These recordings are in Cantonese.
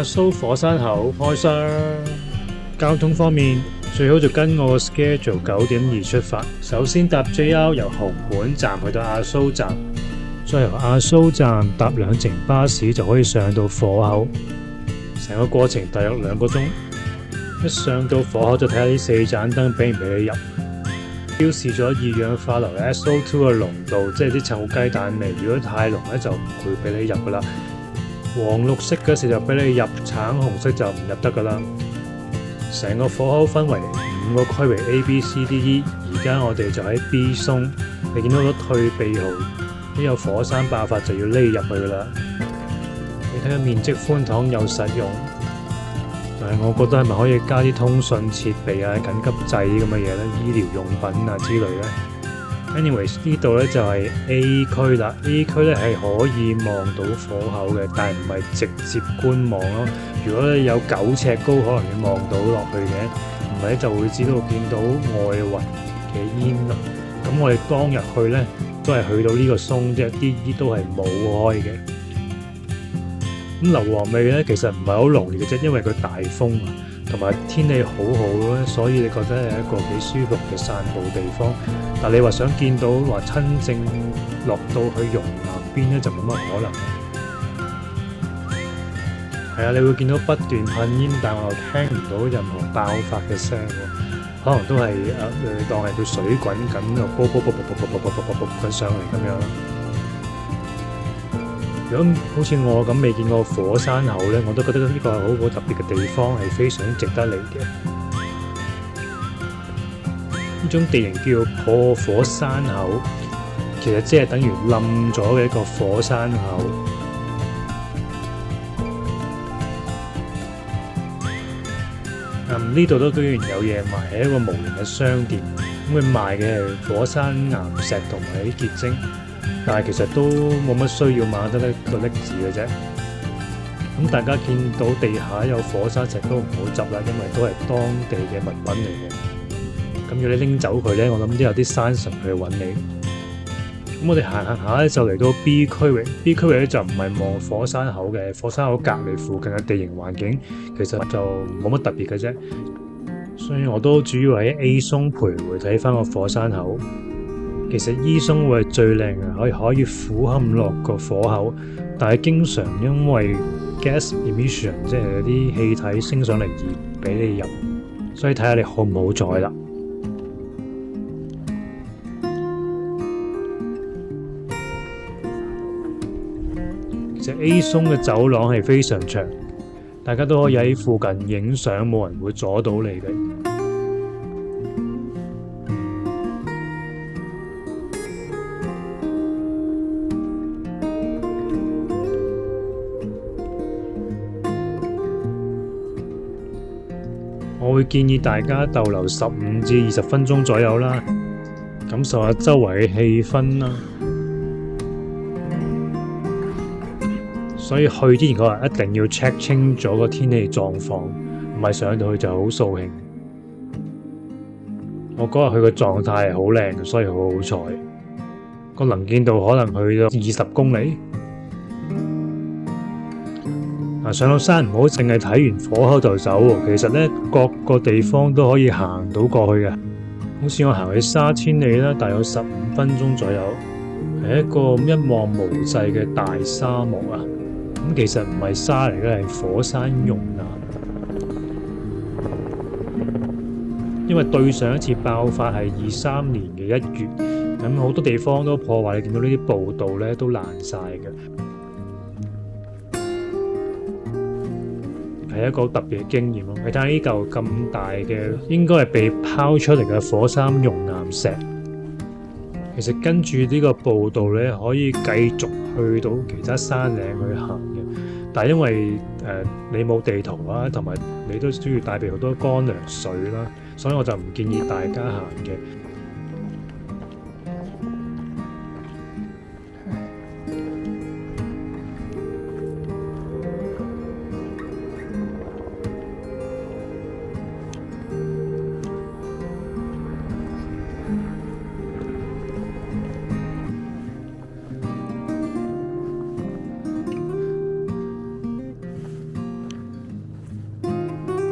亞蘇火山口開箱。交通方面，最好就跟我個 schedule 9:2出發。首先搭 JR 由紅館站去到亞蘇站，再由亞蘇站搭2程巴士就可以上到火口。成個過程大約2個鐘。一上到火口就睇下呢4盞燈俾唔俾你入，標示咗二氧化硫 SO2 嘅濃度，即係啲臭雞蛋味。如果太濃咧就唔會俾你入噶啦。黃綠色嗰時就俾你入，橙紅色就唔入得噶啦。成個火口分為5個區域 A、B、C、D、E， 而家我哋就喺 B 松，你見到咗退避號，一有火山爆發就要匿入去噶啦。你睇下面積寬敞又實用。但係我覺得係咪可以加啲通訊設備啊、緊急掣咁嘅嘢咧、醫療用品啊之類咧 ？Anyways 呢度咧就係 A 區啦。A 區咧係可以望到火口嘅，但係唔係直接觀望咯。如果你有9尺高，可能你望到落去嘅，唔係就會知道見到外圍嘅煙啦。咁我哋當日去咧都係去到呢個松啫，啲煙都係冇開嘅。咁硫磺味咧，其實唔係好濃烈嘅啫，因為佢大風啊，同埋天氣好好咧，所以你覺得係一個幾舒服嘅散步地方。但你話想見到話親正落到去熔岩邊咧，就冇乜可能。係啊，你會見到不斷噴煙，但我又聽唔到任何爆發嘅聲喎，可能都係你當係佢水滾緊，又煲緊上嚟咁樣啦。如果好似我咁未見過火山口咧，我都覺得呢個係好特別嘅地方，係非常值得嚟嘅。呢種地形叫破火山口，其實即係等於冧咗嘅一個火山口。呢度都居然有嘢賣，係一個無形嘅商店。咁佢賣嘅係火山岩石同埋啲結晶。但係其實都冇乜需要買得呢個拎字嘅啫。咁大家見到地下有火山石都唔好執啦，因為都係當地嘅物品嚟嘅。咁如果你拎走佢咧，我諗都有啲山神去揾你。咁我哋行下咧就嚟到 B 區域。B 區域咧就唔係望火山口嘅，火山口隔離附近嘅地形環境其實就冇乜特別嘅啫。所以我都主要喺 A 松徘徊睇翻個火山口。其實 E 松會係最靚嘅，可以俯瞰落個火口，但係經常因為 gas emission 即係啲氣體升上嚟而俾你入，所以睇下你好唔好彩啦。其實 A 松嘅走廊係非常長，大家都可以喺附近影相，冇人會阻到你嘅。我會建議大家逗留15至20分鐘左右啦，感受下周圍嘅氣氛啦。所以去之前嗰日一定要 check 清楚個天氣狀況，唔係上到去就好掃興。我嗰日去個狀態係好靚嘅，所以好好彩。個能見度可能去到20公里。上到山唔好淨係睇完火口就走喎，其實咧各個地方都可以行到過去嘅。好似我行去沙千里啦，大約15分鐘左右，係一個一望無際嘅大沙漠啊！咁其實唔係沙嚟嘅，係火山熔岩。因為對上一次爆發係23年嘅1月，咁好多地方都破壞，你見到呢啲步道咧都爛晒嘅。係一個特別嘅經驗咯。你睇下呢嚿咁大嘅，應該係被拋出嚟嘅火山熔岩石。其實跟住呢個步道咧，可以繼續去到其他山嶺去行嘅。但係因為你冇地圖啦，同埋你都需要帶備好多乾糧水啦，所以我就唔建議大家行嘅。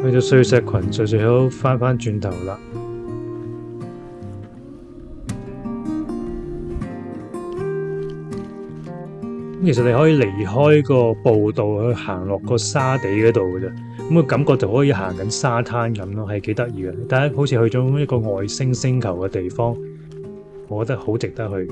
去到碎石群就最好翻轉頭啦。其實你可以離開個步道去行落個沙地嗰度嘅啫，咁個感覺就可以行緊沙灘咁咯，係幾得意嘅。大家好似去咗一個外星星球嘅地方，我覺得好值得去。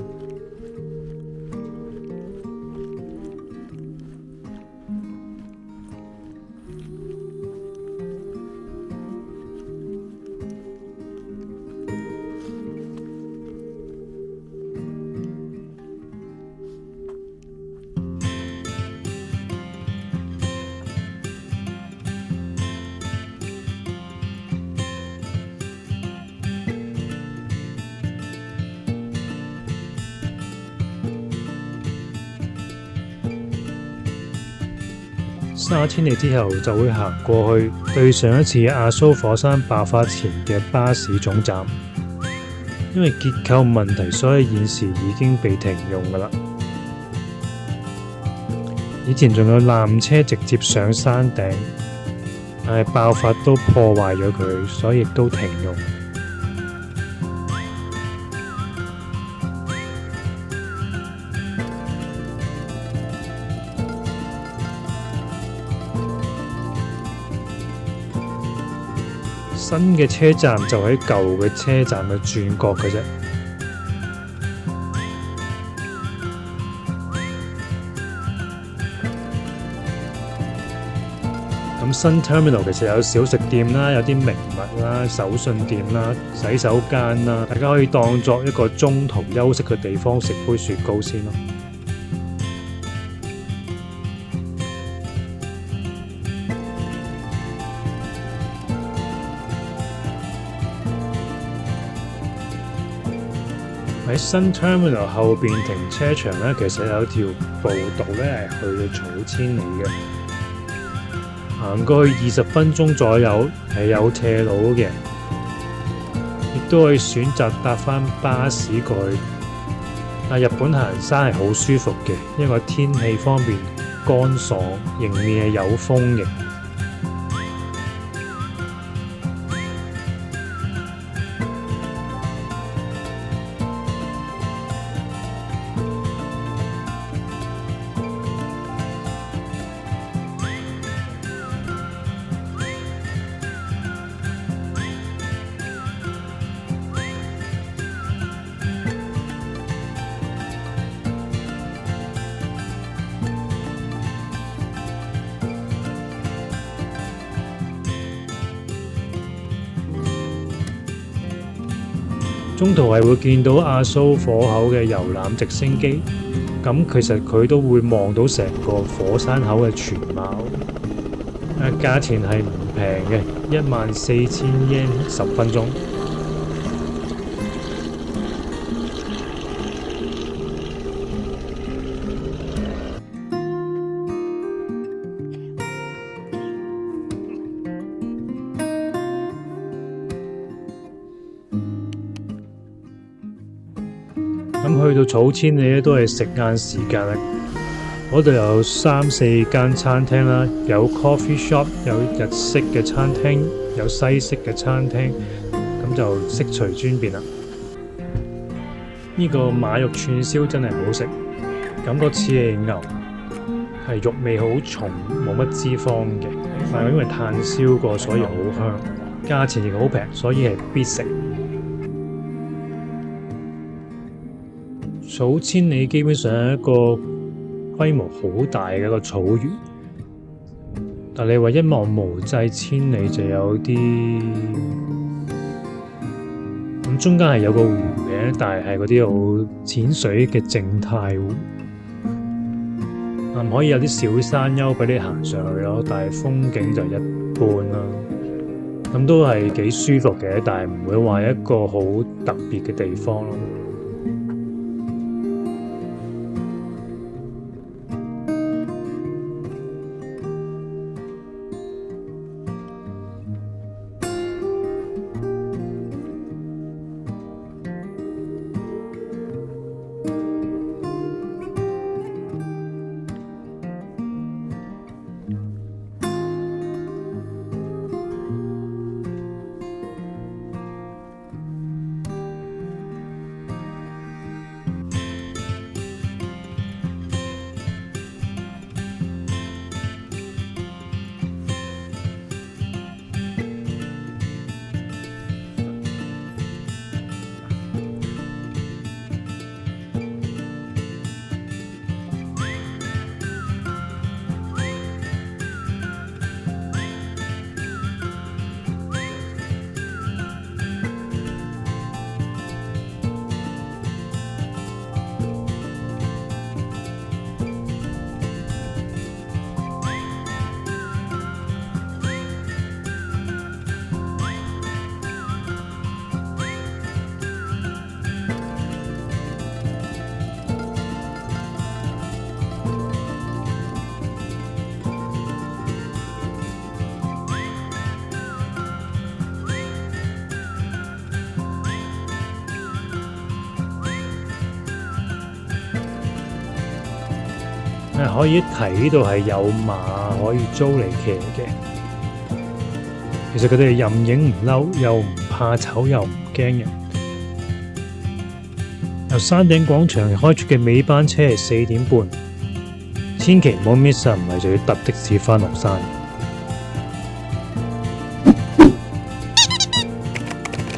3000里之後就會行過去對上一次阿蘇火山爆發前嘅巴士總站，因為結構問題，所以現時已經被停用㗎喇。以前仲有纜車直接上山頂，但係爆發都破壞咗佢，所以亦都停用。新嘅車站就喺舊嘅車站嘅轉角嘅啫。咁新 terminal 其實有小食店啦，有啲名物啦、手信店啦、洗手間啦，大家可以當作一個中途休息嘅地方，食杯雪糕先咯。喺新 terminal 後邊停車場咧，其實有條步道咧係去到草千里嘅，行過去20分鐘左右係有斜路嘅，亦都可以選擇搭返巴士過去。但日本行山係好舒服嘅，因為天氣方面乾爽，迎面係有風嘅。中途係會見到阿蘇火口嘅遊覽直升機，咁其實佢都會望到成個火山口嘅全貌。價錢係唔平嘅，14000 yen 10分鐘。咁去到草千里咧，都係食晏時間啦。嗰度有3-4間餐廳啦，有 coffee shop， 有日式嘅餐廳，有西式嘅餐廳，咁就悉隨尊便啦。呢個馬肉串燒真係好食，感覺似係牛，係肉味好重，冇乜脂肪嘅，但係因為炭燒過，所以好香，價錢亦好平，所以係必食。草千里基本上係一個規模好大嘅一個草原，但你話一望無際千里就有啲咁，中間係有個湖嘅，但係嗰啲好淺水嘅靜態湖，可以有啲小山丘俾你行上去咯，但係風景就一般啦。咁都係幾舒服嘅，但係唔會話一個好特別嘅地方咯。可以一睇到係有馬可以租嚟騎嘅。其實佢哋任影唔嬲，又唔怕醜，又唔驚人。由山頂廣場開出嘅尾班車係4點半，千祈唔好 miss 啊！唔係就要搭的士返落山。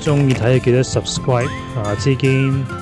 鍾意睇記得 subscribe，下次見。